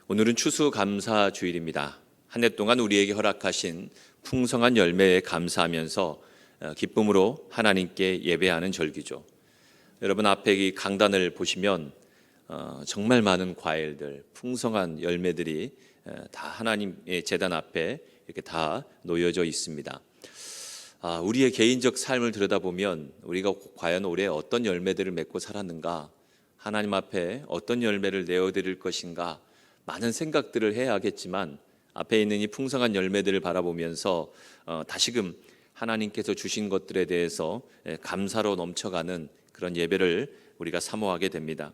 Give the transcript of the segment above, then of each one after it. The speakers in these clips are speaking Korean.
오늘은 추수감사주일입니다. 한 해 동안 우리에게 허락하신 풍성한 열매에 감사하면서 기쁨으로 하나님께 예배하는 절기죠. 여러분 앞에 이 강단을 보시면 정말 많은 과일들, 풍성한 열매들이 다 하나님의 제단 앞에 이렇게 다 놓여져 있습니다. 우리의 개인적 삶을 들여다보면 우리가 과연 올해 어떤 열매들을 맺고 살았는가, 하나님 앞에 어떤 열매를 내어드릴 것인가, 많은 생각들을 해야 하겠지만 앞에 있는 이 풍성한 열매들을 바라보면서 다시금 하나님께서 주신 것들에 대해서 감사로 넘쳐가는 그런 예배를 우리가 사모하게 됩니다.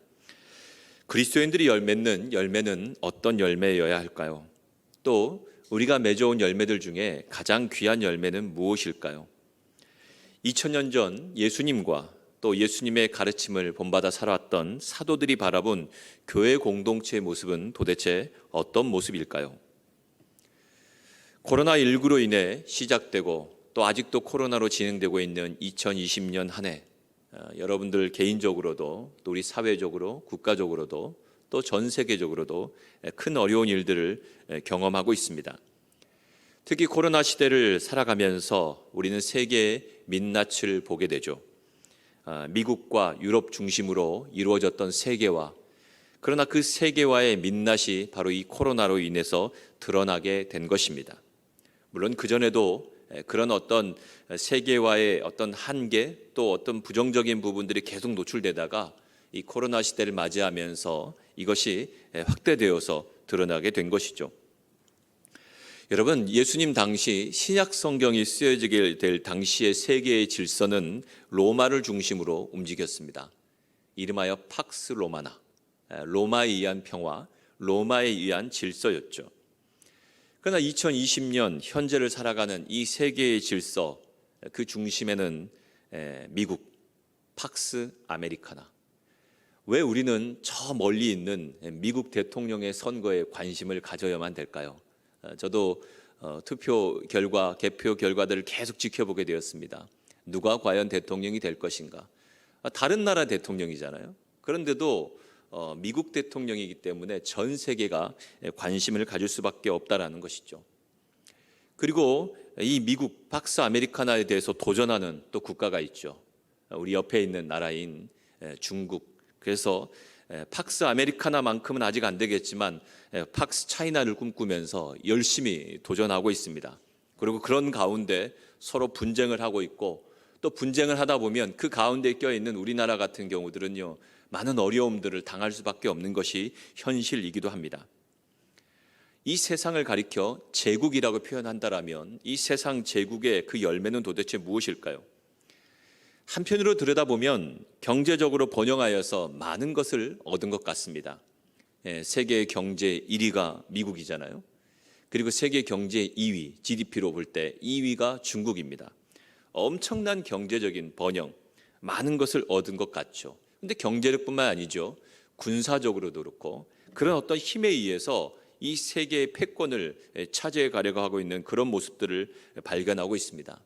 그리스도인들이 맺는 열매는 어떤 열매여야 할까요? 또 우리가 맺어온 열매들 중에 가장 귀한 열매는 무엇일까요? 2000년 전 예수님과 또 예수님의 가르침을 본받아 살아왔던 사도들이 바라본 교회 공동체의 모습은 도대체 어떤 모습일까요? 코로나19로 인해 시작되고 또 아직도 코로나로 진행되고 있는 2020년 한 해, 여러분들 개인적으로도 또 우리 사회적으로 국가적으로도 또 전 세계적으로도 큰 어려운 일들을 경험하고 있습니다. 특히 코로나 시대를 살아가면서 우리는 세계의 민낯을 보게 되죠. 미국과 유럽 중심으로 이루어졌던 세계화, 그러나 그 세계화의 민낯이 바로 이 코로나로 인해서 드러나게 된 것입니다. 물론 그전에도 그런 어떤 세계화의 어떤 한계 또 어떤 부정적인 부분들이 계속 노출되다가 이 코로나 시대를 맞이하면서 이것이 확대되어서 드러나게 된 것이죠. 여러분, 예수님 당시 신약 성경이 쓰여지게 될 당시의 세계의 질서는 로마를 중심으로 움직였습니다. 이름하여 팍스 로마나, 로마에 의한 평화, 로마에 의한 질서였죠. 그러나 2020년 현재를 살아가는 이 세계의 질서, 그 중심에는 미국, 팍스 아메리카나. 왜 우리는 저 멀리 있는 미국 대통령의 선거에 관심을 가져야만 될까요? 저도 투표 결과, 개표 결과들을 계속 지켜보게 되었습니다. 누가 과연 대통령이 될 것인가? 다른 나라 대통령이잖아요. 그런데도 미국 대통령이기 때문에 전 세계가 관심을 가질 수밖에 없다라는 것이죠. 그리고 이 미국 팍스 아메리카나에 대해서 도전하는 또 국가가 있죠. 우리 옆에 있는 나라인 중국. 그래서 팍스 아메리카나만큼은 아직 안 되겠지만 팍스 차이나를 꿈꾸면서 열심히 도전하고 있습니다. 그리고 그런 가운데 서로 분쟁을 하고 있고 또 분쟁을 하다 보면 그 가운데 껴있는 우리나라 같은 경우들은요, 많은 어려움들을 당할 수밖에 없는 것이 현실이기도 합니다. 이 세상을 가리켜 제국이라고 표현한다라면 이 세상 제국의 그 열매는 도대체 무엇일까요? 한편으로 들여다보면 경제적으로 번영하여서 많은 것을 얻은 것 같습니다. 세계 경제 1위가 미국이잖아요. 그리고 세계 경제 2위, GDP로 볼 때 2위가 중국입니다. 엄청난 경제적인 번영, 많은 것을 얻은 것 같죠. 그런데 경제력뿐만 아니죠. 군사적으로도 그렇고 그런 어떤 힘에 의해서 이 세계의 패권을 차지해 가려고 하고 있는 그런 모습들을 발견하고 있습니다.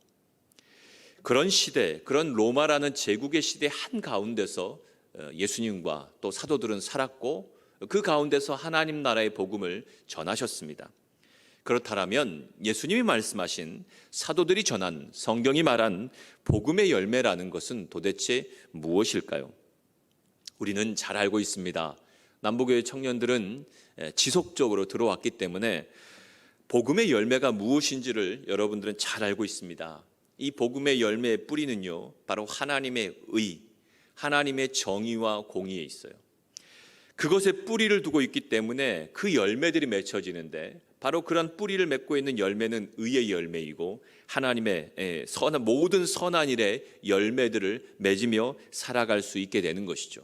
그런 시대, 그런 로마라는 제국의 시대 한가운데서 예수님과 또 사도들은 살았고 그 가운데서 하나님 나라의 복음을 전하셨습니다. 그렇다면 예수님이 말씀하신 사도들이 전한 성경이 말한 복음의 열매라는 것은 도대체 무엇일까요? 우리는 잘 알고 있습니다. 남부교회 청년들은 지속적으로 들어왔기 때문에 복음의 열매가 무엇인지를 여러분들은 잘 알고 있습니다. 이 복음의 열매의 뿌리는요, 바로 하나님의 의, 하나님의 정의와 공의에 있어요. 그것에 뿌리를 두고 있기 때문에 그 열매들이 맺혀지는데 바로 그런 뿌리를 맺고 있는 열매는 의의 열매이고 하나님의 모든 선한 일의 열매들을 맺으며 살아갈 수 있게 되는 것이죠.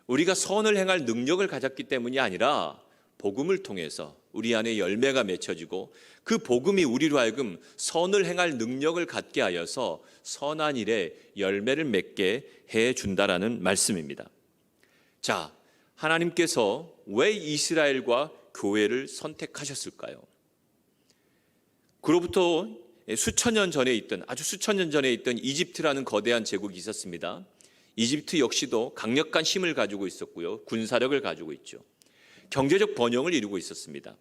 우리가 선을 행할 능력을 가졌기 때문이 아니라 복음을 통해서 우리 안에 열매가 맺혀지고 그 복음이 우리로 하여금 선을 행할 능력을 갖게 하여서 선한 일에 열매를 맺게 해준다라는 말씀입니다. 자, 하나님께서 왜 이스라엘과 교회를 선택하셨을까요? 그로부터 수천 년 전에 있던, 아주 수천 년 전에 있던 이집트라는 거대한 제국이 있었습니다. 이집트 역시도 강력한 힘을 가지고 있었고요, 군사력을 가지고 있죠. 경제적 번영을 이루고 있었습니다.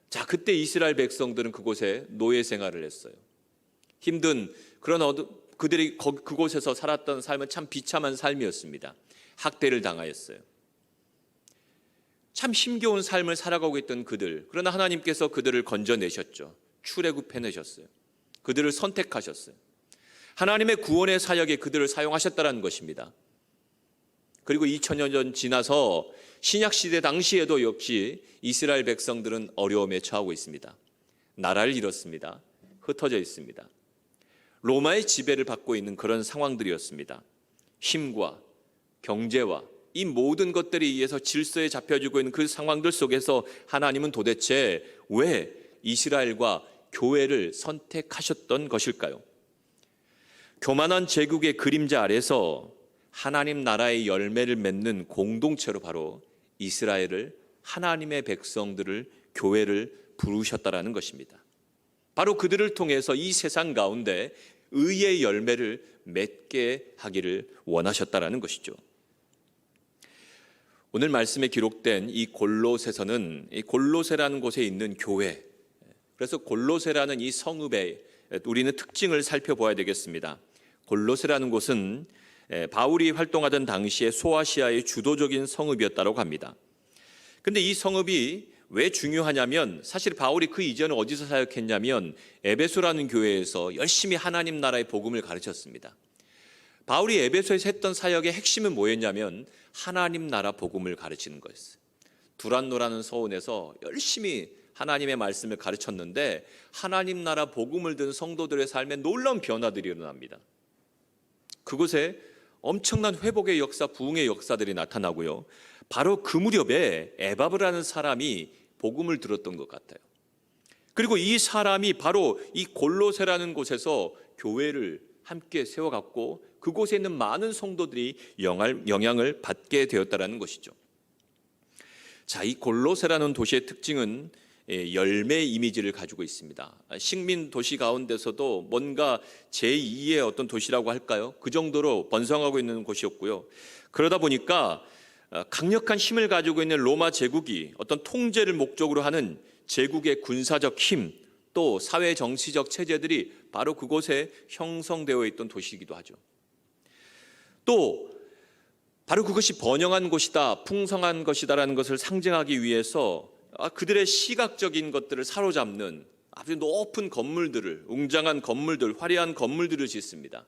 자, 그때 이스라엘 백성들은 그곳에 노예 생활을 했어요. 힘든 그런 그들이 그곳에서 살았던 삶은 참 비참한 삶이었습니다. 학대를 당하였어요. 참 힘겨운 삶을 살아가고 있던 그들, 그러나 하나님께서 그들을 건져내셨죠. 출애굽해내셨어요. 그들을 선택하셨어요. 하나님의 구원의 사역에 그들을 사용하셨다는 것입니다. 그리고 2000년 전 지나서 신약시대 당시에도 역시 이스라엘 백성들은 어려움에 처하고 있습니다. 나라를 잃었습니다. 흩어져 있습니다. 로마의 지배를 받고 있는 그런 상황들이었습니다. 힘과 경제와 이 모든 것들에 의해서 질서에 잡혀지고 있는 그 상황들 속에서 하나님은 도대체 왜 이스라엘과 교회를 선택하셨던 것일까요? 교만한 제국의 그림자 아래서 하나님 나라의 열매를 맺는 공동체로 바로 이스라엘을, 하나님의 백성들을, 교회를 부르셨다라는 것입니다. 바로 그들을 통해서 이 세상 가운데 의의 열매를 맺게 하기를 원하셨다라는 것이죠. 오늘 말씀에 기록된 이 골로새서는 이 골로새라는 곳에 있는 교회, 그래서 골로새라는 이 성읍의 우리는 특징을 살펴보아야 되겠습니다. 골로새라는 곳은 바울이 활동하던 당시에 소아시아의 주도적인 성읍이었다고 합니다. 그런데 이 성읍이 왜 중요하냐면 사실 바울이 그 이전에 어디서 사역했냐면 에베소라는 교회에서 열심히 하나님 나라의 복음을 가르쳤습니다. 바울이 에베소에서 했던 사역의 핵심은 뭐였냐면 하나님 나라 복음을 가르치는 거였어요. 두란노라는 서원에서 열심히 하나님의 말씀을 가르쳤는데 하나님 나라 복음을 든 성도들의 삶에 놀라운 변화들이 일어납니다. 그곳에 엄청난 회복의 역사, 부흥의 역사들이 나타나고요. 바로 그 무렵에 에바브라는 사람이 복음을 들었던 것 같아요. 그리고 이 사람이 바로 이 골로새라는 곳에서 교회를 함께 세워갔고 그곳에 있는 많은 성도들이 영향을 받게 되었다는 것이죠. 자, 이 골로새라는 도시의 특징은 열매 이미지를 가지고 있습니다. 식민 도시 가운데서도 뭔가 제2의 어떤 도시라고 할까요? 그 정도로 번성하고 있는 곳이었고요. 그러다 보니까 강력한 힘을 가지고 있는 로마 제국이 어떤 통제를 목적으로 하는 제국의 군사적 힘, 또 사회 정치적 체제들이 바로 그곳에 형성되어 있던 도시이기도 하죠. 또 바로 그것이 번영한 곳이다, 풍성한 것이다라는 것을 상징하기 위해서 그들의 시각적인 것들을 사로잡는 아주 높은 건물들을, 웅장한 건물들, 화려한 건물들을 짓습니다.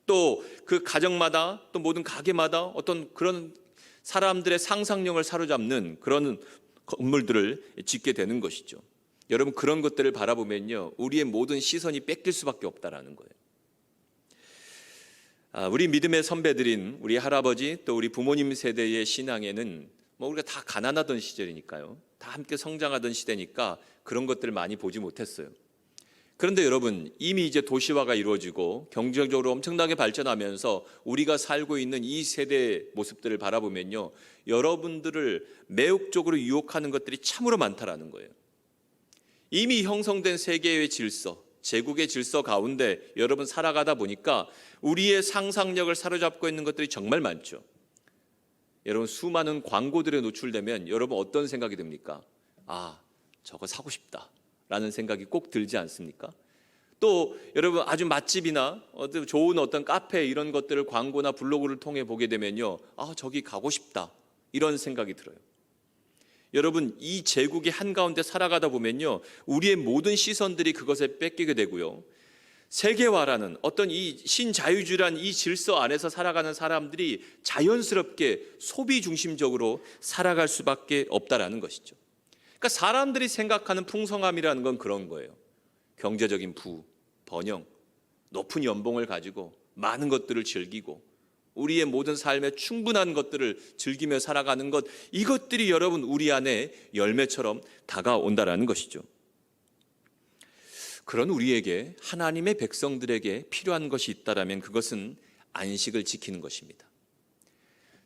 또 그 가정마다, 또 모든 가게마다 어떤 그런 사람들의 상상력을 사로잡는 그런 건물들을 짓게 되는 것이죠. 여러분, 그런 것들을 바라보면요, 우리의 모든 시선이 뺏길 수밖에 없다라는 거예요. 우리 믿음의 선배들인 우리 할아버지 또 우리 부모님 세대의 신앙에는 우리가 다 가난하던 시절이니까요, 다 함께 성장하던 시대니까 그런 것들을 많이 보지 못했어요. 그런데 여러분, 이미 이제 도시화가 이루어지고 경제적으로 엄청나게 발전하면서 우리가 살고 있는 이 세대의 모습들을 바라보면요, 여러분들을 매혹적으로 유혹하는 것들이 참으로 많다라는 거예요. 이미 형성된 세계의 질서, 제국의 질서 가운데 여러분 살아가다 보니까 우리의 상상력을 사로잡고 있는 것들이 정말 많죠. 여러분, 수많은 광고들에 노출되면 여러분 어떤 생각이 듭니까? 저거 사고 싶다 라는 생각이 꼭 들지 않습니까? 또 여러분, 아주 맛집이나 좋은 어떤 카페 이런 것들을 광고나 블로그를 통해 보게 되면요, 저기 가고 싶다 이런 생각이 들어요. 여러분, 이 제국의 한가운데 살아가다 보면요, 우리의 모든 시선들이 그것에 뺏기게 되고요, 세계화라는 어떤 이 신자유주의란 이 질서 안에서 살아가는 사람들이 자연스럽게 소비 중심적으로 살아갈 수밖에 없다라는 것이죠. 그러니까 사람들이 생각하는 풍성함이라는 건 그런 거예요. 경제적인 번영, 높은 연봉을 가지고 많은 것들을 즐기고 우리의 모든 삶에 충분한 것들을 즐기며 살아가는 것, 이것들이 여러분 우리 안에 열매처럼 다가온다라는 것이죠. 그런 우리에게, 하나님의 백성들에게 필요한 것이 있다라면 그것은 안식을 지키는 것입니다.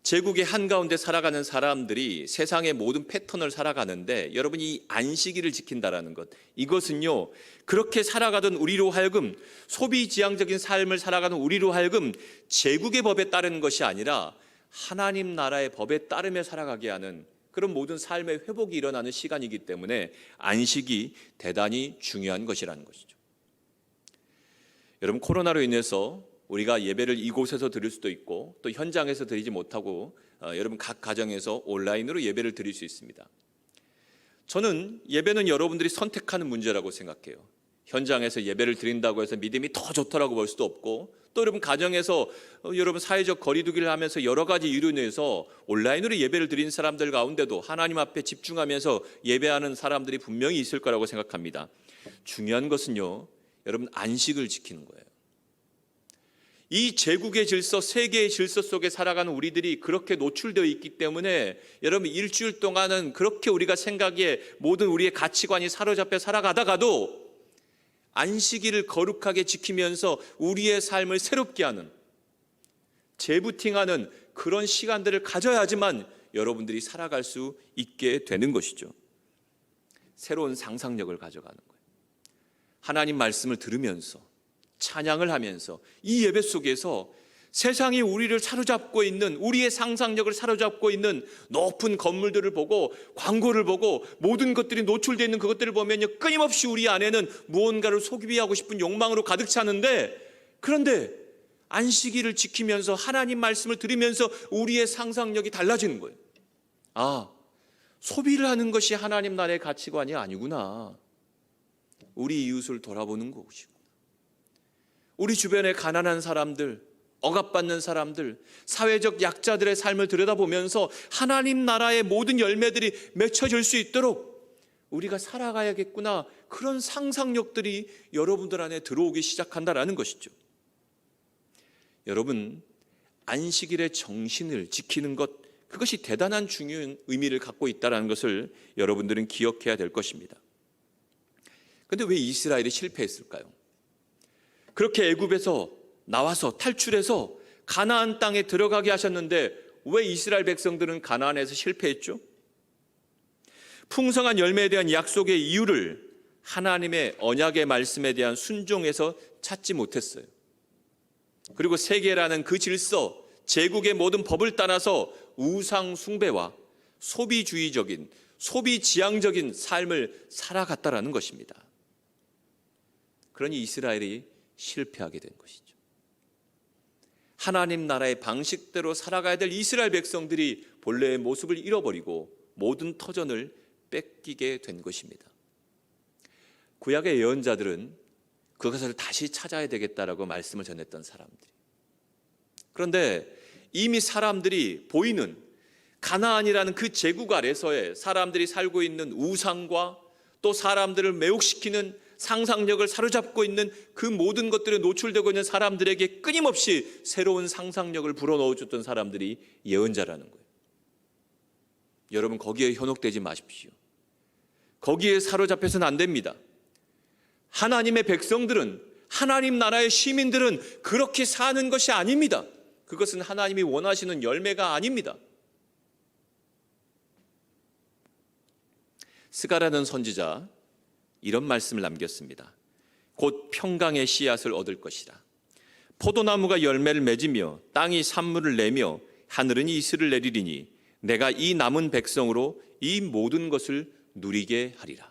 제국의 한가운데 살아가는 사람들이 세상의 모든 패턴을 살아가는데 여러분, 이 안식일을 지킨다라는 것, 이것은요, 그렇게 살아가던 우리로 하여금, 소비지향적인 삶을 살아가는 우리로 하여금 제국의 법에 따르는 것이 아니라 하나님 나라의 법에 따르며 살아가게 하는 그런 모든 삶의 회복이 일어나는 시간이기 때문에 안식이 대단히 중요한 것이라는 것이죠. 여러분, 코로나로 인해서 우리가 예배를 이곳에서 드릴 수도 있고 또 현장에서 드리지 못하고 여러분 각 가정에서 온라인으로 예배를 드릴 수 있습니다. 저는 예배는 여러분들이 선택하는 문제라고 생각해요. 현장에서 예배를 드린다고 해서 믿음이 더 좋다라고 볼 수도 없고, 또 여러분 가정에서 여러분 사회적 거리두기를 하면서 여러 가지 이유로 인해서 온라인으로 예배를 드린 사람들 가운데도 하나님 앞에 집중하면서 예배하는 사람들이 분명히 있을 거라고 생각합니다. 중요한 것은요, 여러분 안식을 지키는 거예요. 이 제국의 질서, 세계의 질서 속에 살아가는 우리들이 그렇게 노출되어 있기 때문에 여러분 일주일 동안은 그렇게 우리가 생각에 모든 우리의 가치관이 사로잡혀 살아가다가도 안식일을 거룩하게 지키면서 우리의 삶을 새롭게 하는, 재부팅하는 그런 시간들을 가져야지만 여러분들이 살아갈 수 있게 되는 것이죠. 새로운 상상력을 가져가는 거예요. 하나님 말씀을 들으면서 찬양을 하면서 이 예배 속에서 세상이 우리를 사로잡고 있는, 우리의 상상력을 사로잡고 있는 높은 건물들을 보고 광고를 보고 모든 것들이 노출되어 있는 그것들을 보면요, 끊임없이 우리 안에는 무언가를 소비하고 싶은 욕망으로 가득 차는데, 그런데 안식일을 지키면서 하나님 말씀을 들으면서 우리의 상상력이 달라지는 거예요. 아, 소비를 하는 것이 하나님 나라의 가치관이 아니구나. 우리 이웃을 돌아보는 것이고, 우리 주변에 가난한 사람들, 억압받는 사람들, 사회적 약자들의 삶을 들여다보면서 하나님 나라의 모든 열매들이 맺혀질 수 있도록 우리가 살아가야겠구나, 그런 상상력들이 여러분들 안에 들어오기 시작한다라는 것이죠. 여러분, 안식일의 정신을 지키는 것, 그것이 대단한 중요한 의미를 갖고 있다는 것을 여러분들은 기억해야 될 것입니다. 그런데 왜 이스라엘이 실패했을까요? 그렇게 애굽에서 나와서 탈출해서 가나안 땅에 들어가게 하셨는데 왜 이스라엘 백성들은 가나안에서 실패했죠? 풍성한 열매에 대한 약속의 이유를 하나님의 언약의 말씀에 대한 순종에서 찾지 못했어요. 그리고 세계라는 그 질서, 제국의 모든 법을 따라서 우상 숭배와 소비주의적인, 소비지향적인 삶을 살아갔다라는 것입니다. 그러니 이스라엘이 실패하게 된 것이죠. 하나님 나라의 방식대로 살아가야 될 이스라엘 백성들이 본래의 모습을 잃어버리고 모든 터전을 뺏기게 된 것입니다. 구약의 예언자들은 그것을 다시 찾아야 되겠다라고 말씀을 전했던 사람들이, 그런데 이미 사람들이 보이는 가나안이라는 그 제국 아래서의 사람들이 살고 있는 우상과 또 사람들을 매혹시키는 상상력을 사로잡고 있는 그 모든 것들에 노출되고 있는 사람들에게 끊임없이 새로운 상상력을 불어넣어줬던 사람들이 예언자라는 거예요. 여러분, 거기에 현혹되지 마십시오. 거기에 사로잡혀서는 안 됩니다. 하나님의 백성들은, 하나님 나라의 시민들은 그렇게 사는 것이 아닙니다. 그것은 하나님이 원하시는 열매가 아닙니다. 스가랴는 선지자 이런 말씀을 남겼습니다. 곧 평강의 씨앗을 얻을 것이라. 포도나무가 열매를 맺으며 땅이 산물을 내며 하늘은 이슬을 내리리니 내가 이 남은 백성으로 이 모든 것을 누리게 하리라.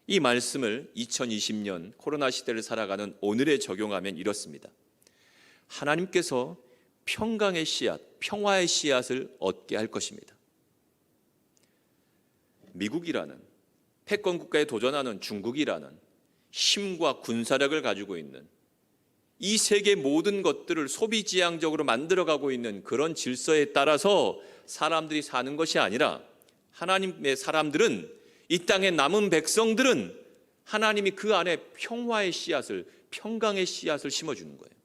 이 말씀을 2020년 코로나 시대를 살아가는 오늘에 적용하면 이렇습니다. 하나님께서 평강의 씨앗, 평화의 씨앗을 얻게 할 것입니다. 미국이라는 패권 국가에 도전하는 중국이라는 힘과 군사력을 가지고 있는 이 세계 모든 것들을 소비지향적으로 만들어가고 있는 그런 질서에 따라서 사람들이 사는 것이 아니라, 하나님의 사람들은, 이 땅에 남은 백성들은 하나님이 그 안에 평화의 씨앗을, 평강의 씨앗을 심어주는 거예요.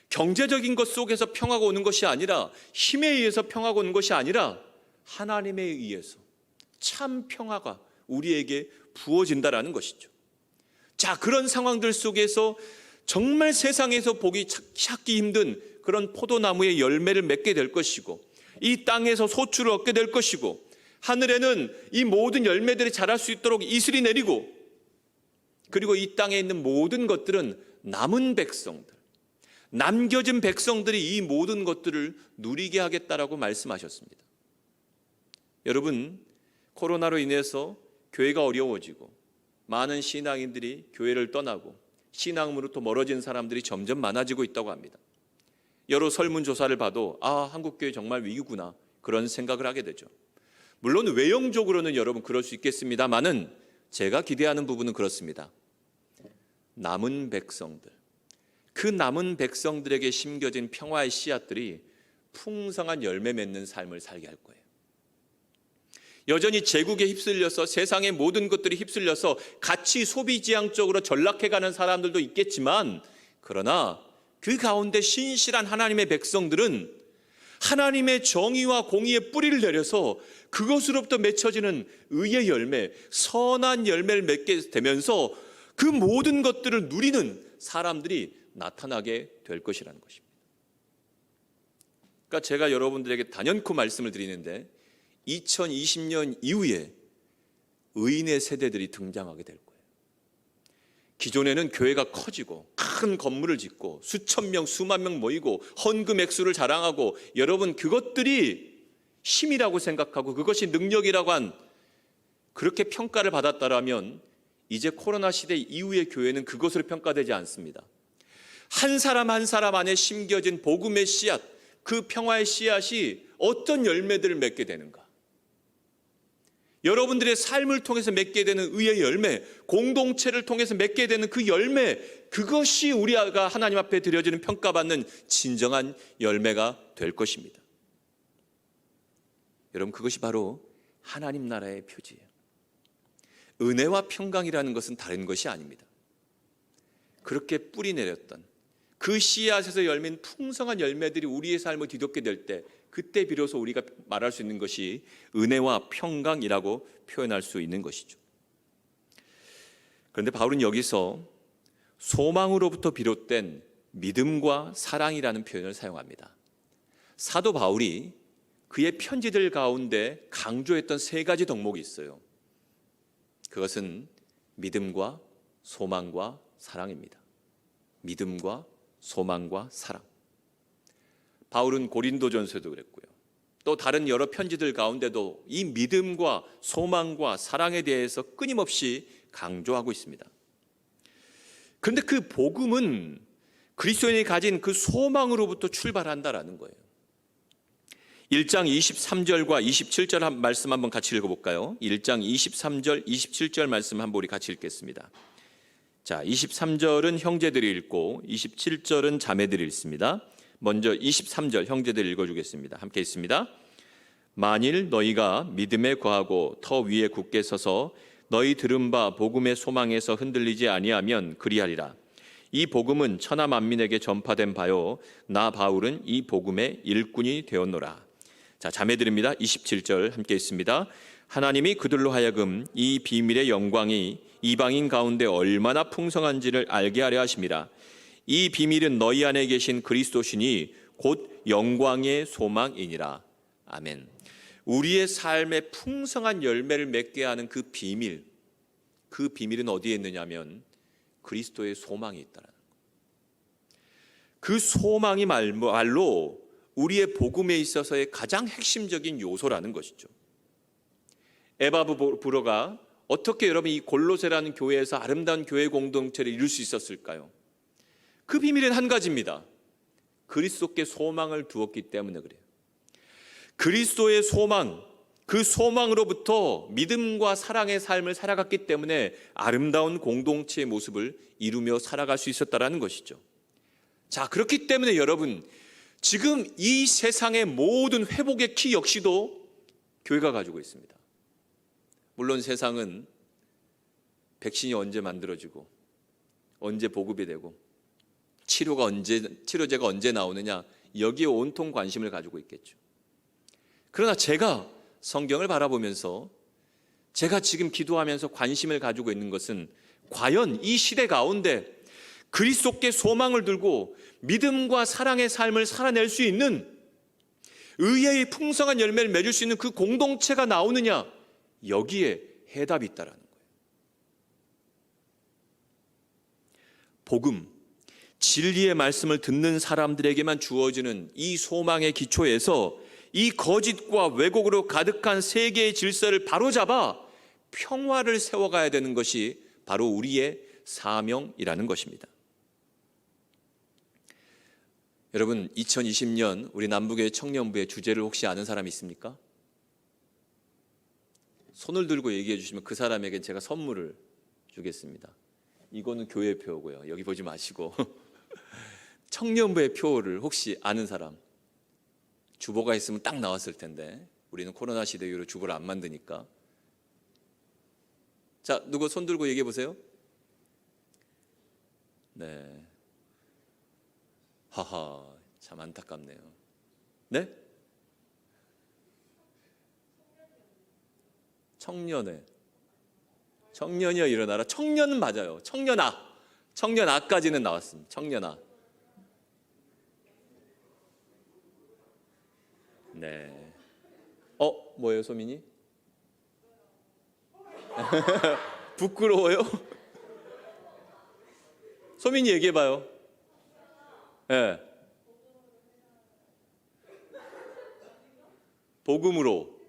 경제적인 것 속에서 평화가 오는 것이 아니라, 힘에 의해서 평화가 오는 것이 아니라 하나님에 의해서 참 평화가 우리에게 부어진다라는 것이죠. 자, 그런 상황들 속에서 정말 세상에서 보기 찾기 힘든 그런 포도나무의 열매를 맺게 될 것이고, 이 땅에서 소출을 얻게 될 것이고, 하늘에는 이 모든 열매들이 자랄 수 있도록 이슬이 내리고, 그리고 이 땅에 있는 모든 것들은 남은 백성들, 남겨진 백성들이 이 모든 것들을 누리게 하겠다라고 말씀하셨습니다. 여러분, 코로나로 인해서 교회가 어려워지고 많은 신앙인들이 교회를 떠나고 신앙으로부터 멀어진 사람들이 점점 많아지고 있다고 합니다. 여러 설문조사를 봐도 한국교회 정말 위기구나 그런 생각을 하게 되죠. 물론 외형적으로는 여러분 그럴 수 있겠습니다만은 제가 기대하는 부분은 그렇습니다. 남은 백성들, 그 남은 백성들에게 심겨진 평화의 씨앗들이 풍성한 열매 맺는 삶을 살게 할 거예요. 여전히 제국에 휩쓸려서 세상의 모든 것들이 휩쓸려서 가치 소비지향적으로 전락해가는 사람들도 있겠지만, 그러나 그 가운데 신실한 하나님의 백성들은 하나님의 정의와 공의의 뿌리를 내려서 그것으로부터 맺혀지는 의의 열매, 선한 열매를 맺게 되면서 그 모든 것들을 누리는 사람들이 나타나게 될 것이라는 것입니다. 그러니까 제가 여러분들에게 단연코 말씀을 드리는데 2020년 이후에 의인의 세대들이 등장하게 될 거예요. 기존에는 교회가 커지고 큰 건물을 짓고 수천 명, 수만 명 모이고 헌금 액수를 자랑하고 여러분 그것들이 힘이라고 생각하고 그것이 능력이라고 한 그렇게 평가를 받았다라면 이제 코로나 시대 이후의 교회는 그것으로 평가되지 않습니다. 한 사람 한 사람 안에 심겨진 복음의 씨앗, 그 평화의 씨앗이 어떤 열매들을 맺게 되는가? 여러분들의 삶을 통해서 맺게 되는 의의 열매, 공동체를 통해서 맺게 되는 그 열매, 그것이 우리가 하나님 앞에 드려지는 평가받는 진정한 열매가 될 것입니다. 여러분, 그것이 바로 하나님 나라의 표지예요. 은혜와 평강이라는 것은 다른 것이 아닙니다. 그렇게 뿌리 내렸던 그 씨앗에서 열린 풍성한 열매들이 우리의 삶을 뒤덮게 될 때, 그때 비로소 우리가 말할 수 있는 것이 은혜와 평강이라고 표현할 수 있는 것이죠. 그런데 바울은 여기서 소망으로부터 비롯된 믿음과 사랑이라는 표현을 사용합니다. 사도 바울이 그의 편지들 가운데 강조했던 세 가지 덕목이 있어요. 그것은 믿음과 소망과 사랑입니다. 믿음과 소망과 사랑. 바울은 고린도전서에도 그랬고요. 또 다른 여러 편지들 가운데도 이 믿음과 소망과 사랑에 대해서 끊임없이 강조하고 있습니다. 그런데 그 복음은 그리스도인이 가진 그 소망으로부터 출발한다라는 거예요. 1장 23절과 27절 말씀 한번 같이 읽어볼까요? 1장 23절, 27절 말씀 한번 우리 같이 읽겠습니다. 자, 23절은 형제들이 읽고 27절은 자매들이 읽습니다. 먼저 23절 형제들이 읽어주겠습니다. 함께 읽습니다. 만일 너희가 믿음에 거하고 터 위에 굳게 서서 너희 들은 바 복음의 소망에서 흔들리지 아니하면 그리하리라. 이 복음은 천하 만민에게 전파된 바요 나 바울은 이 복음의 일꾼이 되었노라. 자, 자매들입니다. 27절 함께 읽습니다. 하나님이 그들로 하여금 이 비밀의 영광이 이방인 가운데 얼마나 풍성한지를 알게 하려 하심이라. 이 비밀은 너희 안에 계신 그리스도시니 곧 영광의 소망이니라. 아멘. 우리의 삶에 풍성한 열매를 맺게 하는 그 비밀, 그 비밀은 어디에 있느냐면 그리스도의 소망이 있다는 거예요. 그 소망이 말로 우리의 복음에 있어서의 가장 핵심적인 요소라는 것이죠. 에바브로가 어떻게 여러분 이 골로새라는 교회에서 아름다운 교회 공동체를 이룰 수 있었을까요? 그 비밀은 한 가지입니다. 그리스도께 소망을 두었기 때문에 그래요. 그리스도의 소망, 그 소망으로부터 믿음과 사랑의 삶을 살아갔기 때문에 아름다운 공동체의 모습을 이루며 살아갈 수 있었다라는 것이죠. 자, 그렇기 때문에 여러분, 지금 이 세상의 모든 회복의 키 역시도 교회가 가지고 있습니다. 물론 세상은 백신이 언제 만들어지고 언제 보급이 되고 치료제가 언제 나오느냐, 여기에 온통 관심을 가지고 있겠죠. 그러나 제가 성경을 바라보면서 제가 지금 기도하면서 관심을 가지고 있는 것은 과연 이 시대 가운데 그리스도께 소망을 들고 믿음과 사랑의 삶을 살아낼 수 있는 의의 풍성한 열매를 맺을 수 있는 그 공동체가 나오느냐, 여기에 해답이 있다라는 거예요. 복음, 진리의 말씀을 듣는 사람들에게만 주어지는 이 소망의 기초에서 이 거짓과 왜곡으로 가득한 세계의 질서를 바로잡아 평화를 세워가야 되는 것이 바로 우리의 사명이라는 것입니다. 여러분, 2020년 우리 남북의 청년부의 주제를 혹시 아는 사람이 있습니까? 손을 들고 얘기해 주시면 그 사람에게 제가 선물을 주겠습니다. 이거는 교회 표고요. 여기 보지 마시고 청년부의 표를 혹시 아는 사람? 주보가 있으면 딱 나왔을 텐데 우리는 코로나 시대 이후로 주보를 안 만드니까. 자, 누구 손 들고 얘기해 보세요. 네. 하하, 참 안타깝네요. 네? 청년이여 일어나라. 청년은 맞아요. 청년아까지는 나왔습니다. 청년아. 네. 뭐예요, 소민이? 부끄러워요? 소민이 얘기해봐요. 네. 복음으로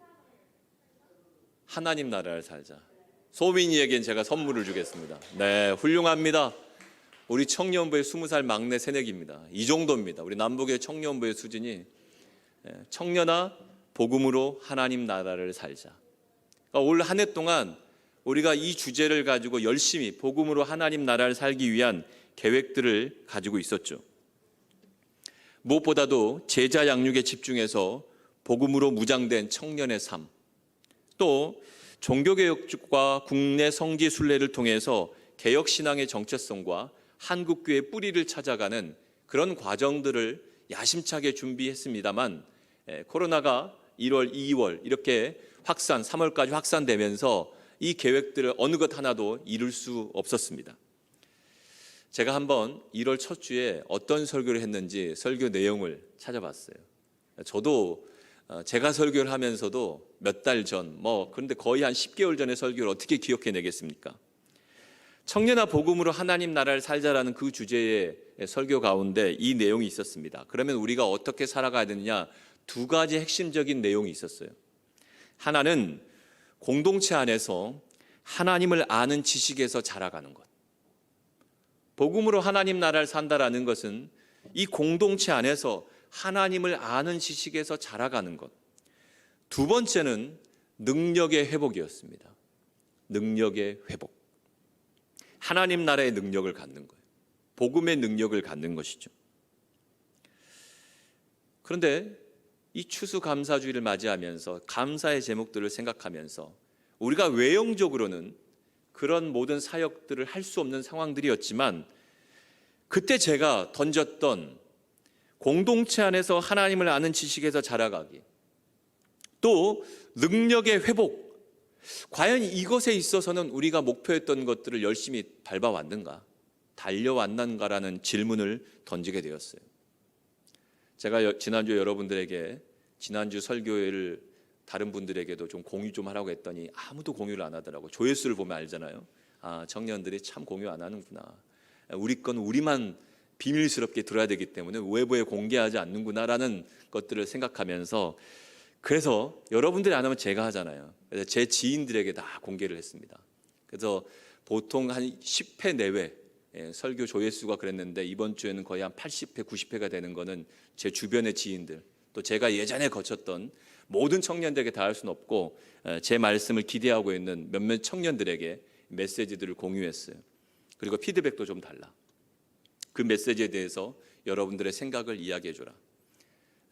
하나님 나라를 살자. 소민이에겐 제가 선물을 주겠습니다. 네, 훌륭합니다. 우리 청년부의 20살 막내 새내기입니다. 이 정도입니다. 우리 남북의 청년부의 수준이 청년아 복음으로 하나님 나라를 살자. 올 한 해 동안 우리가 이 주제를 가지고 열심히 복음으로 하나님 나라를 살기 위한 계획들을 가지고 있었죠. 무엇보다도 제자 양육에 집중해서 복음으로 무장된 청년의 삶, 또 종교개혁과 국내 성지 순례를 통해서 개혁신앙의 정체성과 한국교회의 뿌리를 찾아가는 그런 과정들을 야심차게 준비했습니다만 코로나가 1월, 2월 이렇게 3월까지 확산되면서 이 계획들을 어느 것 하나도 이룰 수 없었습니다. 제가 한번 1월 첫 주에 어떤 설교를 했는지 설교 내용을 찾아봤어요. 저도 제가 설교를 하면서도 몇 달 전, 그런데 거의 한 10개월 전의 설교를 어떻게 기억해내겠습니까? 청년아 복음으로 하나님 나라를 살자라는 그 주제의 설교 가운데 이 내용이 있었습니다. 그러면 우리가 어떻게 살아가야 되느냐? 두 가지 핵심적인 내용이 있었어요. 하나는 공동체 안에서 하나님을 아는 지식에서 자라가는 것. 복음으로 하나님 나라를 산다라는 것은 이 공동체 안에서 하나님을 아는 지식에서 자라가는 것. 두 번째는 능력의 회복이었습니다. 능력의 회복. 하나님 나라의 능력을 갖는 거예요. 복음의 능력을 갖는 것이죠. 그런데 이 추수감사주의를 맞이하면서 감사의 제목들을 생각하면서 우리가 외형적으로는 그런 모든 사역들을 할 수 없는 상황들이었지만 그때 제가 던졌던 공동체 안에서 하나님을 아는 지식에서 자라가기, 또 능력의 회복, 과연 이것에 있어서는 우리가 목표했던 것들을 열심히 밟아왔는가, 달려왔는가라는 질문을 던지게 되었어요. 제가 지난주 여러분들에게 지난주 설교를 다른 분들에게도 좀 공유 좀 하라고 했더니 아무도 공유를 안 하더라고요. 조회수를 보면 알잖아요. 청년들이 참 공유 안 하는구나. 우리 건 우리만 비밀스럽게 들어야 되기 때문에 외부에 공개하지 않는구나라는 것들을 생각하면서, 그래서 여러분들이 안 하면 제가 하잖아요. 그래서 제 지인들에게 다 공개를 했습니다. 그래서 보통 한 10회 내외 설교 조회수가 그랬는데 이번 주에는 거의 한 80회, 90회가 되는 거는 제 주변의 지인들, 또 제가 예전에 거쳤던 모든 청년들에게 다 할 수는 없고 제 말씀을 기대하고 있는 몇몇 청년들에게 메시지들을 공유했어요. 그리고 피드백도 좀 달라. 그 메시지에 대해서 여러분들의 생각을 이야기해 줘라.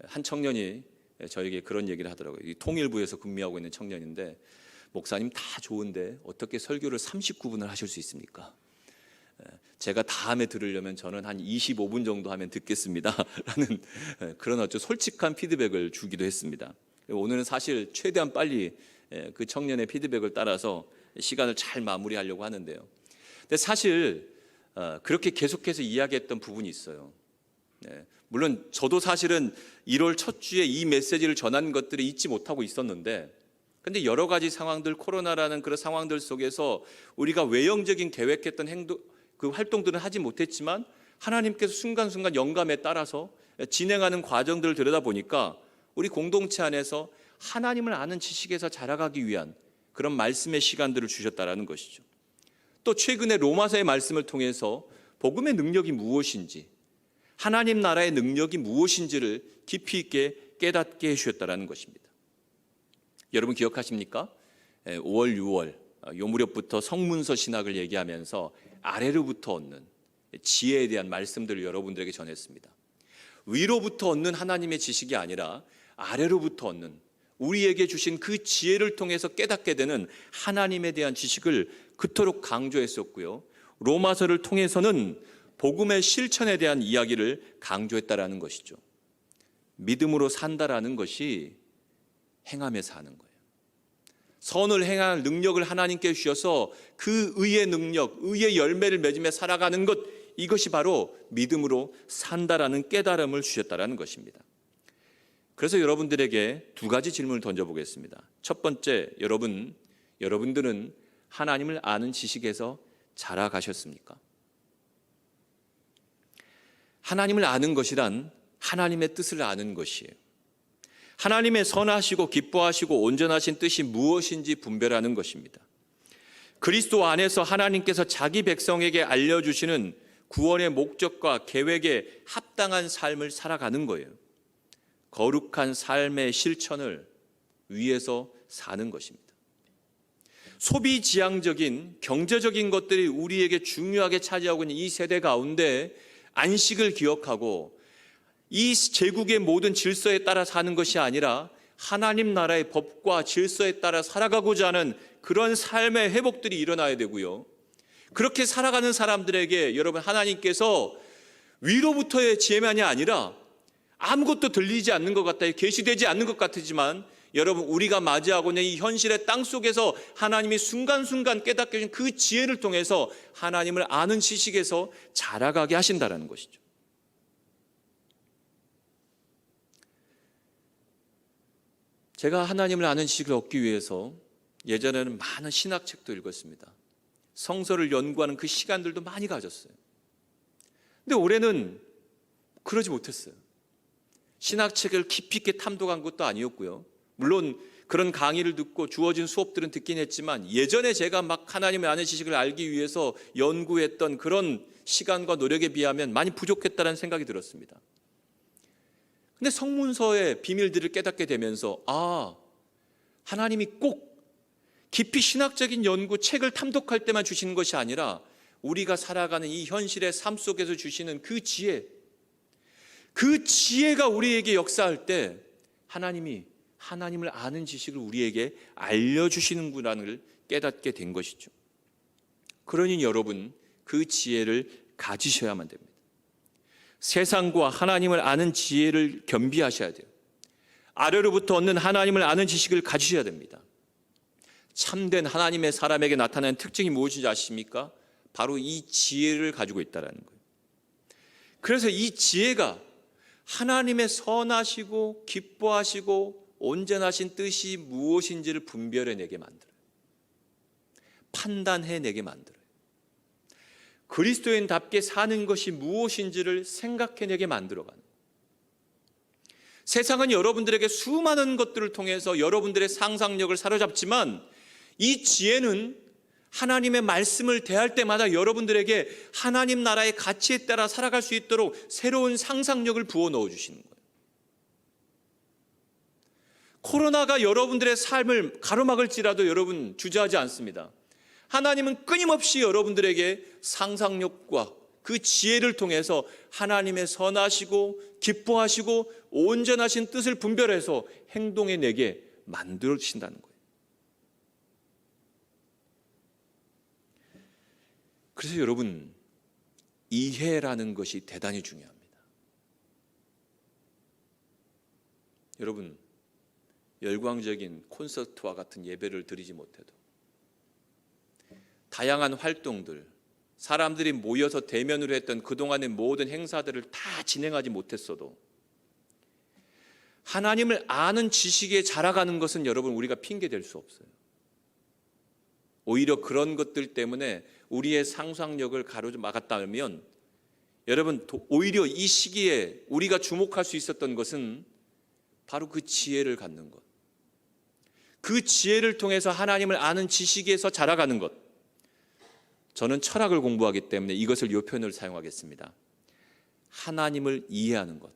한 청년이 저에게 그런 얘기를 하더라고요. 통일부에서 근무하고 있는 청년인데, 목사님 다 좋은데 어떻게 설교를 39분을 하실 수 있습니까? 제가 다음에 들으려면 저는 한 25분 정도 하면 듣겠습니다 라는 그런 아주 솔직한 피드백을 주기도 했습니다. 오늘은 사실 최대한 빨리 그 청년의 피드백을 따라서 시간을 잘 마무리하려고 하는데요. 근데 사실 그렇게 계속해서 이야기했던 부분이 있어요. 물론 저도 사실은 1월 첫 주에 이 메시지를 전한 것들을 잊지 못하고 있었는데, 근데 여러 가지 상황들, 코로나라는 그런 상황들 속에서 우리가 외형적인 계획했던 그 활동들은 하지 못했지만 하나님께서 순간순간 영감에 따라서 진행하는 과정들을 들여다보니까 우리 공동체 안에서 하나님을 아는 지식에서 자라가기 위한 그런 말씀의 시간들을 주셨다라는 것이죠. 또 최근에 로마서의 말씀을 통해서 복음의 능력이 무엇인지, 하나님 나라의 능력이 무엇인지를 깊이 있게 깨닫게 해주셨다라는 것입니다. 여러분 기억하십니까? 5월, 6월 요 무렵부터 성문서 신학을 얘기하면서 아래로부터 얻는 지혜에 대한 말씀들을 여러분들에게 전했습니다. 위로부터 얻는 하나님의 지식이 아니라 아래로부터 얻는, 우리에게 주신 그 지혜를 통해서 깨닫게 되는 하나님에 대한 지식을 그토록 강조했었고요. 로마서를 통해서는 복음의 실천에 대한 이야기를 강조했다라는 것이죠. 믿음으로 산다라는 것이 행함에 사는 거예요. 선을 행할 능력을 하나님께 주셔서 그 의의 능력, 의의 열매를 맺으며 살아가는 것, 이것이 바로 믿음으로 산다라는 깨달음을 주셨다라는 것입니다. 그래서 여러분들에게 두 가지 질문을 던져보겠습니다. 첫 번째, 여러분들은 하나님을 아는 지식에서 자라가셨습니까? 하나님을 아는 것이란 하나님의 뜻을 아는 것이에요. 하나님의 선하시고 기뻐하시고 온전하신 뜻이 무엇인지 분별하는 것입니다. 그리스도 안에서 하나님께서 자기 백성에게 알려주시는 구원의 목적과 계획에 합당한 삶을 살아가는 거예요. 거룩한 삶의 실천을 위해서 사는 것입니다. 소비지향적인 경제적인 것들이 우리에게 중요하게 차지하고 있는 이 세대 가운데 안식을 기억하고 이 제국의 모든 질서에 따라 사는 것이 아니라 하나님 나라의 법과 질서에 따라 살아가고자 하는 그런 삶의 회복들이 일어나야 되고요. 그렇게 살아가는 사람들에게 여러분 하나님께서 위로부터의 지혜만이 아니라 아무것도 들리지 않는 것 같아요. 계시되지 않는 것 같지만 여러분 우리가 맞이하고 있는 이 현실의 땅 속에서 하나님이 순간순간 깨닫게 해준 그 지혜를 통해서 하나님을 아는 지식에서 자라가게 하신다는 것이죠. 제가 하나님을 아는 지식을 얻기 위해서 예전에는 많은 신학책도 읽었습니다. 성서를 연구하는 그 시간들도 많이 가졌어요. 근데 올해는 그러지 못했어요. 신학책을 깊이 있게 탐독한 것도 아니었고요. 물론 그런 강의를 듣고 주어진 수업들은 듣긴 했지만 예전에 제가 막 하나님을 아는 지식을 알기 위해서 연구했던 그런 시간과 노력에 비하면 많이 부족했다는 생각이 들었습니다. 근데 성문서의 비밀들을 깨닫게 되면서 하나님이 꼭 깊이 신학적인 연구 책을 탐독할 때만 주시는 것이 아니라 우리가 살아가는 이 현실의 삶 속에서 주시는 그 지혜가 우리에게 역사할 때 하나님을 아는 지식을 우리에게 알려주시는구나를 걸 깨닫게 된 것이죠. 그러니 여러분 그 지혜를 가지셔야만 됩니다. 세상과 하나님을 아는 지혜를 겸비하셔야 돼요. 아래로부터 얻는 하나님을 아는 지식을 가지셔야 됩니다. 참된 하나님의 사람에게 나타나는 특징이 무엇인지 아십니까? 바로 이 지혜를 가지고 있다는 거예요. 그래서 이 지혜가 하나님의 선하시고 기뻐하시고 온전하신 뜻이 무엇인지를 분별해내게 만들어요. 판단해내게 만들어요. 그리스도인답게 사는 것이 무엇인지를 생각해내게 만들어가는 거예요. 세상은 여러분들에게 수많은 것들을 통해서 여러분들의 상상력을 사로잡지만 이 지혜는 하나님의 말씀을 대할 때마다 여러분들에게 하나님 나라의 가치에 따라 살아갈 수 있도록 새로운 상상력을 부어 넣어주시는 거예요. 코로나가 여러분들의 삶을 가로막을지라도 여러분 주저하지 않습니다. 하나님은 끊임없이 여러분들에게 상상력과 그 지혜를 통해서 하나님의 선하시고 기뻐하시고 온전하신 뜻을 분별해서 행동해내게 만들어주신다는 거예요. 그래서 여러분 이해라는 것이 대단히 중요합니다. 여러분 열광적인 콘서트와 같은 예배를 드리지 못해도 다양한 활동들, 사람들이 모여서 대면으로 했던 그동안의 모든 행사들을 다 진행하지 못했어도 하나님을 아는 지식에 자라가는 것은 여러분 우리가 핑계댈 수 없어요. 오히려 그런 것들 때문에 우리의 상상력을 가로막았다면 여러분, 오히려 이 시기에 우리가 주목할 수 있었던 것은 바로 그 지혜를 갖는 것, 그 지혜를 통해서 하나님을 아는 지식에서 자라가는 것. 저는 철학을 공부하기 때문에 이것을 이 표현을 사용하겠습니다. 하나님을 이해하는 것,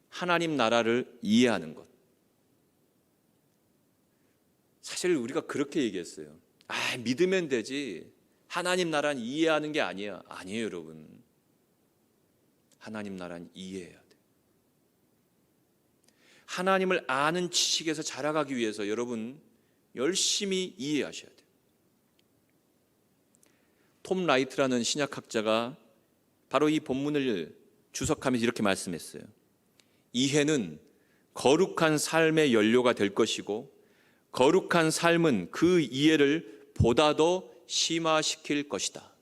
하나님 나라를 이해하는 것. 사실 우리가 그렇게 얘기했어요. 믿으면 되지, 하나님 나라는 이해하는 게 아니야. 아니에요, 여러분. 하나님 나라는 이해해야 돼. 하나님을 아는 지식에서 자라가기 위해서 여러분 열심히 이해하셔야 돼요. 톰 라이트라는 신약학자가 바로 이 본문을 주석하면서 이렇게 말씀했어요. 이해는 거룩한 삶의 연료가 될 것이고, 거룩한 삶은 그 이해를 보다 더 심화시킬 것이다.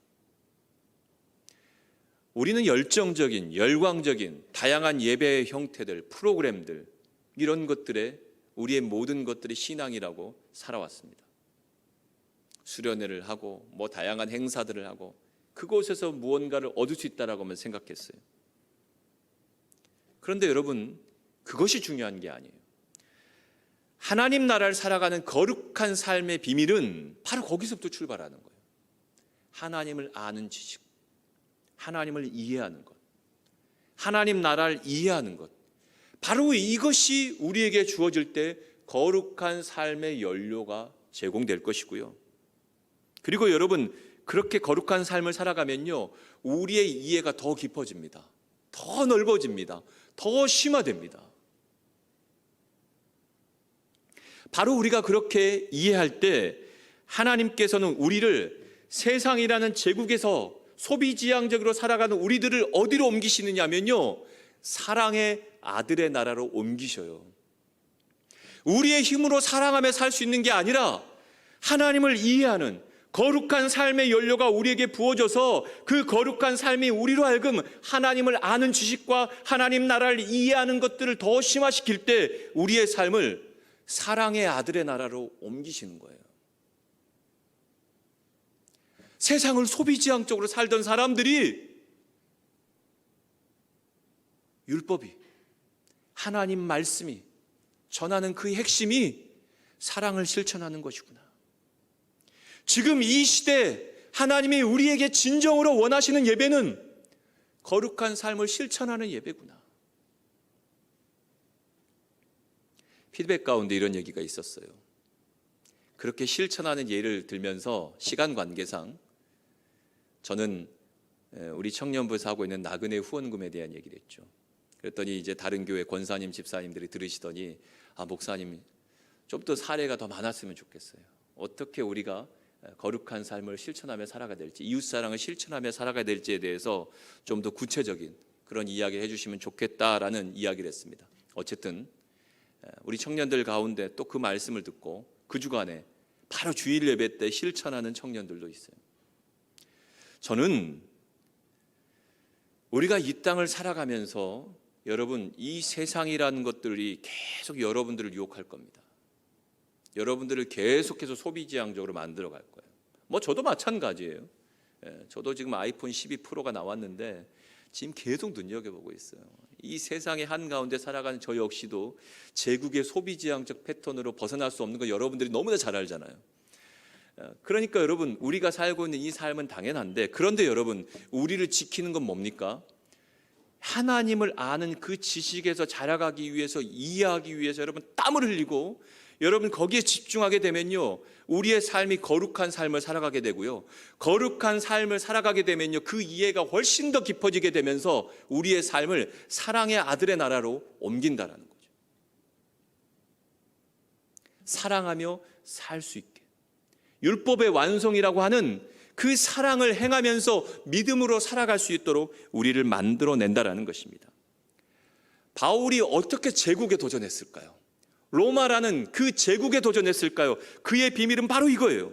우리는 열정적인, 열광적인 다양한 예배의 형태들, 프로그램들, 이런 것들에 우리의 모든 것들이 신앙이라고 살아왔습니다. 수련회를 하고 다양한 행사들을 하고 그곳에서 무언가를 얻을 수 있다라고만 생각했어요. 그런데 여러분, 그것이 중요한 게 아니에요. 하나님 나라를 살아가는 거룩한 삶의 비밀은 바로 거기서부터 출발하는 거예요. 하나님을 아는 지식, 하나님을 이해하는 것, 하나님 나라를 이해하는 것, 바로 이것이 우리에게 주어질 때 거룩한 삶의 연료가 제공될 것이고요. 그리고 여러분, 그렇게 거룩한 삶을 살아가면요, 우리의 이해가 더 깊어집니다. 더 넓어집니다. 더 심화됩니다. 바로 우리가 그렇게 이해할 때 하나님께서는 우리를 세상이라는 제국에서 소비지향적으로 살아가는 우리들을 어디로 옮기시느냐면요, 사랑의 아들의 나라로 옮기셔요. 우리의 힘으로 사랑하며 살 수 있는 게 아니라 하나님을 이해하는 거룩한 삶의 연료가 우리에게 부어져서 그 거룩한 삶이 우리로 하여금 하나님을 아는 지식과 하나님 나라를 이해하는 것들을 더 심화시킬 때 우리의 삶을 사랑의 아들의 나라로 옮기시는 거예요. 세상을 소비지향적으로 살던 사람들이 율법이, 하나님 말씀이 전하는 그 핵심이 사랑을 실천하는 것이구나. 지금 이 시대 하나님이 우리에게 진정으로 원하시는 예배는 거룩한 삶을 실천하는 예배구나. 피드백 가운데 이런 얘기가 있었어요. 그렇게 실천하는 예를 들면서 시간 관계상 저는 우리 청년부에서 하고 있는 나그네 후원금에 대한 얘기를 했죠. 그랬더니 이제 다른 교회 권사님, 집사님들이 들으시더니 목사님, 좀 더 사례가 더 많았으면 좋겠어요. 어떻게 우리가 거룩한 삶을 실천하며 살아가야 될지, 이웃사랑을 실천하며 살아가야 될지에 대해서 좀 더 구체적인 그런 이야기를 해주시면 좋겠다라는 이야기를 했습니다. 어쨌든 우리 청년들 가운데 또 그 말씀을 듣고 그 주간에 바로 주일 예배 때 실천하는 청년들도 있어요. 저는 우리가 이 땅을 살아가면서 여러분, 이 세상이라는 것들이 계속 여러분들을 유혹할 겁니다. 여러분들을 계속해서 소비지향적으로 만들어 갈 거예요. 저도 마찬가지예요. 저도 지금 아이폰 12 프로가 나왔는데 지금 계속 눈여겨보고 있어요. 이 세상의 한가운데 살아가는 저 역시도 제국의 소비지향적 패턴으로 벗어날 수 없는 거 여러분들이 너무나 잘 알잖아요. 그러니까 여러분, 우리가 살고 있는 이 삶은 당연한데, 그런데 여러분, 우리를 지키는 건 뭡니까? 하나님을 아는 그 지식에서 자라가기 위해서, 이해하기 위해서 여러분 땀을 흘리고 여러분 거기에 집중하게 되면요, 우리의 삶이 거룩한 삶을 살아가게 되고요, 거룩한 삶을 살아가게 되면요, 그 이해가 훨씬 더 깊어지게 되면서 우리의 삶을 사랑의 아들의 나라로 옮긴다라는 거죠. 사랑하며 살 수 있게, 율법의 완성이라고 하는 그 사랑을 행하면서 믿음으로 살아갈 수 있도록 우리를 만들어낸다라는 것입니다. 바울이 어떻게 제국에 도전했을까요? 로마라는 그 제국에 도전했을까요? 그의 비밀은 바로 이거예요.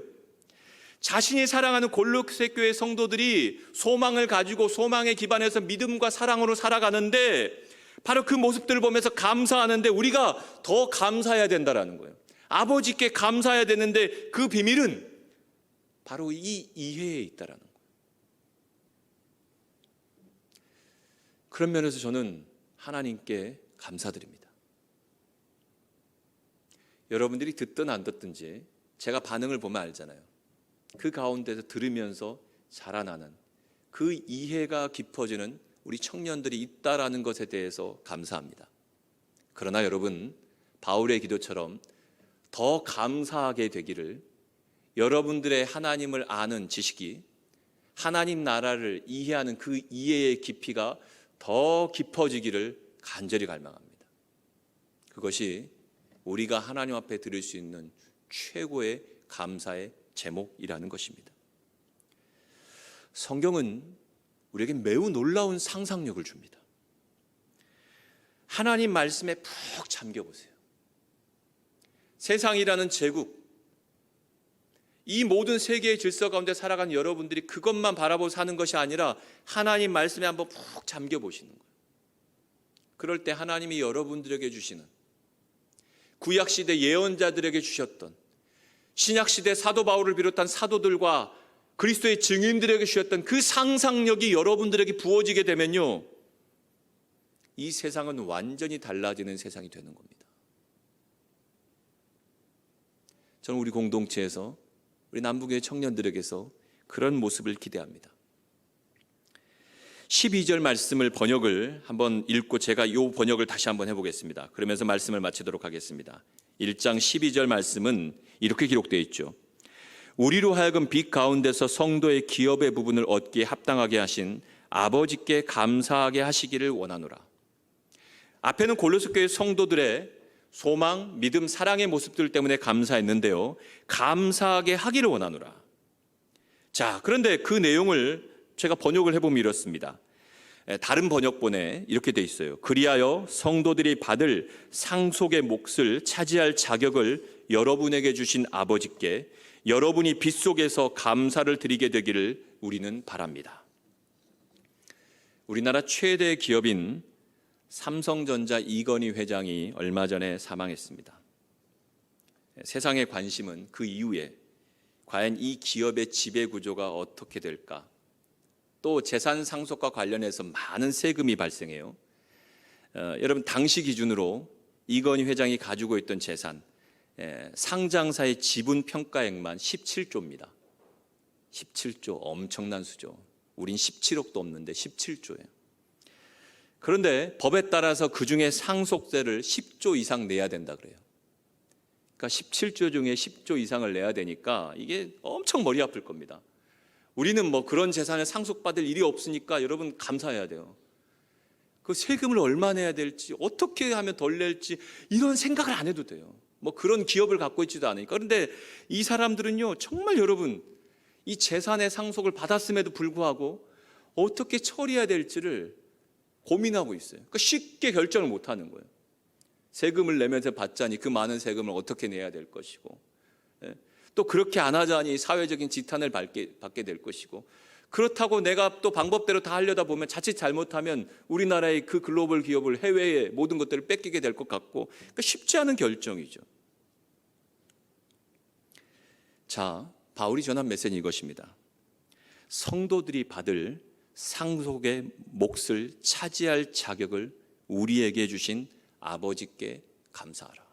자신이 사랑하는 골로새 교회 성도들이 소망을 가지고 소망에 기반해서 믿음과 사랑으로 살아가는데 바로 그 모습들을 보면서 감사하는데 우리가 더 감사해야 된다라는 거예요. 아버지께 감사해야 되는데 그 비밀은 바로 이 이해에 있다라는 거예요. 그런 면에서 저는 하나님께 감사드립니다. 여러분들이 듣든 안 듣든지 제가 반응을 보면 알잖아요. 그 가운데서 들으면서 자라나는 그 이해가 깊어지는 우리 청년들이 있다라는 것에 대해서 감사합니다. 그러나 여러분, 바울의 기도처럼 더 감사하게 되기를, 여러분들의 하나님을 아는 지식이, 하나님 나라를 이해하는 그 이해의 깊이가 더 깊어지기를 간절히 갈망합니다. 그것이 우리가 하나님 앞에 드릴 수 있는 최고의 감사의 제목이라는 것입니다. 성경은 우리에게 매우 놀라운 상상력을 줍니다. 하나님 말씀에 푹 잠겨보세요. 세상이라는 제국, 이 모든 세계의 질서 가운데 살아가는 여러분들이 그것만 바라보고 사는 것이 아니라 하나님 말씀에 한번 푹 잠겨보시는 거예요. 그럴 때 하나님이 여러분들에게 주시는, 구약시대 예언자들에게 주셨던, 신약시대 사도 바울을 비롯한 사도들과 그리스도의 증인들에게 주셨던 그 상상력이 여러분들에게 부어지게 되면요, 이 세상은 완전히 달라지는 세상이 되는 겁니다. 저는 우리 공동체에서, 우리 남북의 청년들에게서 그런 모습을 기대합니다. 12절 말씀을 번역을 한번 읽고 제가 이 번역을 다시 한번 해보겠습니다. 그러면서 말씀을 마치도록 하겠습니다. 1장 12절 말씀은 이렇게 기록되어 있죠. 우리로 하여금 빛 가운데서 성도의 기업의 부분을 얻기에 합당하게 하신 아버지께 감사하게 하시기를 원하노라. 앞에는 골로새 교회 성도들의 소망, 믿음, 사랑의 모습들 때문에 감사했는데요, 감사하게 하기를 원하노라. 자, 그런데 그 내용을 제가 번역을 해보면 이렇습니다. 다른 번역본에 이렇게 돼 있어요. 그리하여 성도들이 받을 상속의 몫을 차지할 자격을 여러분에게 주신 아버지께 여러분이 빛 속에서 감사를 드리게 되기를 우리는 바랍니다. 우리나라 최대 기업인 삼성전자 이건희 회장이 얼마 전에 사망했습니다. 세상의 관심은 그 이후에 과연 이 기업의 지배 구조가 어떻게 될까? 또 재산 상속과 관련해서 많은 세금이 발생해요. 여러분, 당시 기준으로 이건희 회장이 가지고 있던 재산, 상장사의 지분 평가액만 17조입니다. 17조, 엄청난 수죠. 우린 17억도 없는데 17조예요. 그런데 법에 따라서 그중에 상속세를 10조 이상 내야 된다 그래요. 그러니까 17조 중에 10조 이상을 내야 되니까 이게 엄청 머리 아플 겁니다. 우리는 뭐 그런 재산을 상속받을 일이 없으니까 여러분 감사해야 돼요. 그 세금을 얼마 내야 될지, 어떻게 하면 덜 낼지 이런 생각을 안 해도 돼요. 뭐 그런 기업을 갖고 있지도 않으니까. 그런데 이 사람들은요, 정말 여러분, 이 재산의 상속을 받았음에도 불구하고 어떻게 처리해야 될지를 고민하고 있어요. 그러니까 쉽게 결정을 못 하는 거예요. 세금을 내면서 받자니 그 많은 세금을 어떻게 내야 될 것이고, 또 그렇게 안 하자니 사회적인 지탄을 받게 될 것이고, 그렇다고 내가 또 방법대로 다 하려다 보면 자칫 잘못하면 우리나라의 그 글로벌 기업을, 해외의 모든 것들을 뺏기게 될 것 같고, 그러니까 쉽지 않은 결정이죠. 자, 바울이 전한 메시지는 이것입니다. 성도들이 받을 상속의 몫을 차지할 자격을 우리에게 주신 아버지께 감사하라.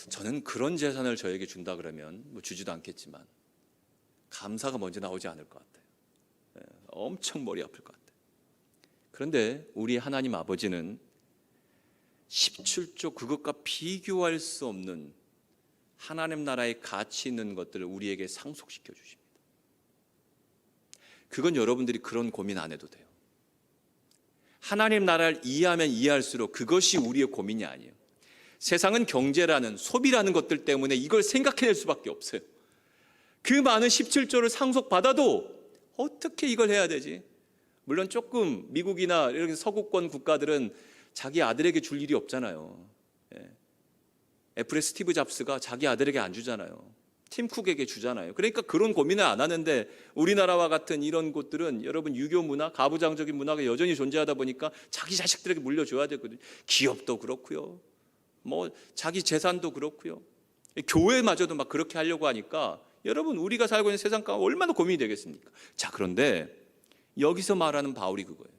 저는 그런 재산을 저에게 준다 그러면 뭐 주지도 않겠지만 감사가 먼저 나오지 않을 것 같아요. 엄청 머리 아플 것 같아요. 그런데 우리 하나님 아버지는 17조 그것과 비교할 수 없는 하나님 나라의 가치 있는 것들을 우리에게 상속시켜 주십니다. 그건 여러분들이 그런 고민 안 해도 돼요. 하나님 나라를 이해하면 이해할수록 그것이 우리의 고민이 아니에요. 세상은 경제라는, 소비라는 것들 때문에 이걸 생각해낼 수밖에 없어요. 그 많은 17조를 상속받아도 어떻게 이걸 해야 되지? 물론 조금 미국이나 이런 서구권 국가들은 자기 아들에게 줄 일이 없잖아요. 애플의 스티브 잡스가 자기 아들에게 안 주잖아요. 팀 쿡에게 주잖아요. 그러니까 그런 고민을 안 하는데, 우리나라와 같은 이런 곳들은 여러분 유교 문화, 가부장적인 문화가 여전히 존재하다 보니까 자기 자식들에게 물려줘야 되거든요. 기업도 그렇고요, 뭐 자기 재산도 그렇고요, 교회마저도 막 그렇게 하려고 하니까 여러분, 우리가 살고 있는 세상 가운데 얼마나 고민이 되겠습니까? 자, 그런데 여기서 말하는 바울이 그거예요.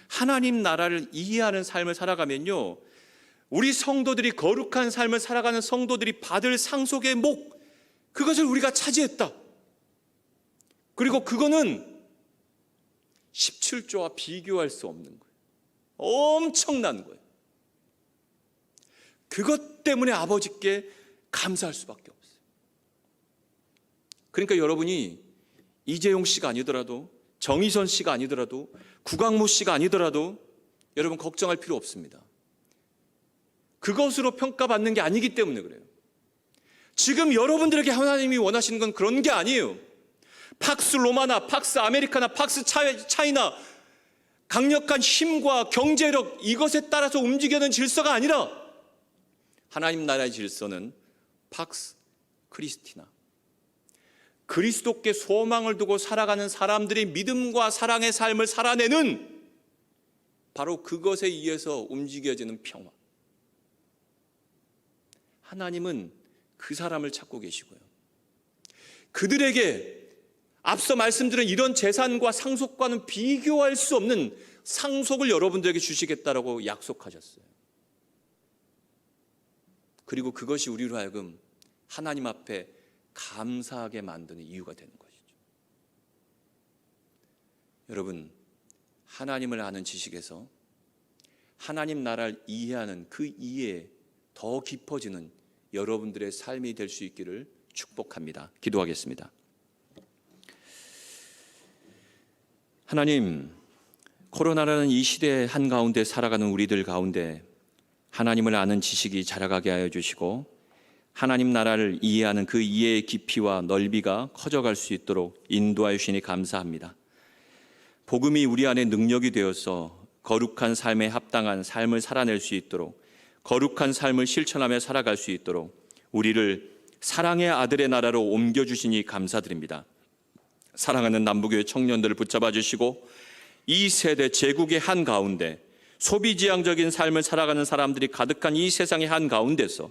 하나님 나라를 이해하는 삶을 살아가면요, 우리 성도들이 거룩한 삶을 살아가는 성도들이 받을 상속의 목, 그것을 우리가 차지했다. 그리고 그거는 17조와 비교할 수 없는 거예요. 엄청난 거예요. 그것 때문에 아버지께 감사할 수밖에 없어요. 그러니까 여러분이 이재용 씨가 아니더라도, 정의선 씨가 아니더라도, 구광모 씨가 아니더라도 여러분 걱정할 필요 없습니다. 그것으로 평가받는 게 아니기 때문에 그래요. 지금 여러분들에게 하나님이 원하시는 건 그런 게 아니에요. 팍스 로마나, 팍스 아메리카나, 팍스 차이나, 강력한 힘과 경제력, 이것에 따라서 움직이는 질서가 아니라 하나님 나라의 질서는 팍스 크리스티나, 그리스도께 소망을 두고 살아가는 사람들이 믿음과 사랑의 삶을 살아내는 바로 그것에 의해서 움직여지는 평화. 하나님은 그 사람을 찾고 계시고요, 그들에게 앞서 말씀드린 이런 재산과 상속과는 비교할 수 없는 상속을 여러분들에게 주시겠다라고 약속하셨어요. 그리고 그것이 우리로 하여금 하나님 앞에 감사하게 만드는 이유가 되는 것이죠. 여러분, 하나님을 아는 지식에서 하나님 나라를 이해하는 그 이해에 더 깊어지는 여러분들의 삶이 될 수 있기를 축복합니다. 기도하겠습니다. 하나님, 코로나라는 이 시대 한가운데 살아가는 우리들 가운데 하나님을 아는 지식이 자라가게 하여 주시고 하나님 나라를 이해하는 그 이해의 깊이와 넓이가 커져갈 수 있도록 인도하여 주시니 감사합니다. 복음이 우리 안에 능력이 되어서 거룩한 삶에 합당한 삶을 살아낼 수 있도록, 거룩한 삶을 실천하며 살아갈 수 있도록 우리를 사랑의 아들의 나라로 옮겨주시니 감사드립니다. 사랑하는 남부교회 청년들을 붙잡아 주시고 이 세대 제국의 한가운데 소비지향적인 삶을 살아가는 사람들이 가득한 이 세상의 한가운데서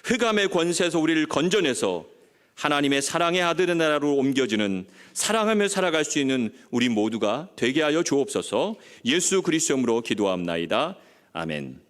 흑암의 권세에서 우리를 건져내서 하나님의 사랑의 아들의 나라로 옮겨지는, 사랑하며 살아갈 수 있는 우리 모두가 되게 하여 주옵소서. 예수 그리스도 이름으로 기도합나이다. 아멘.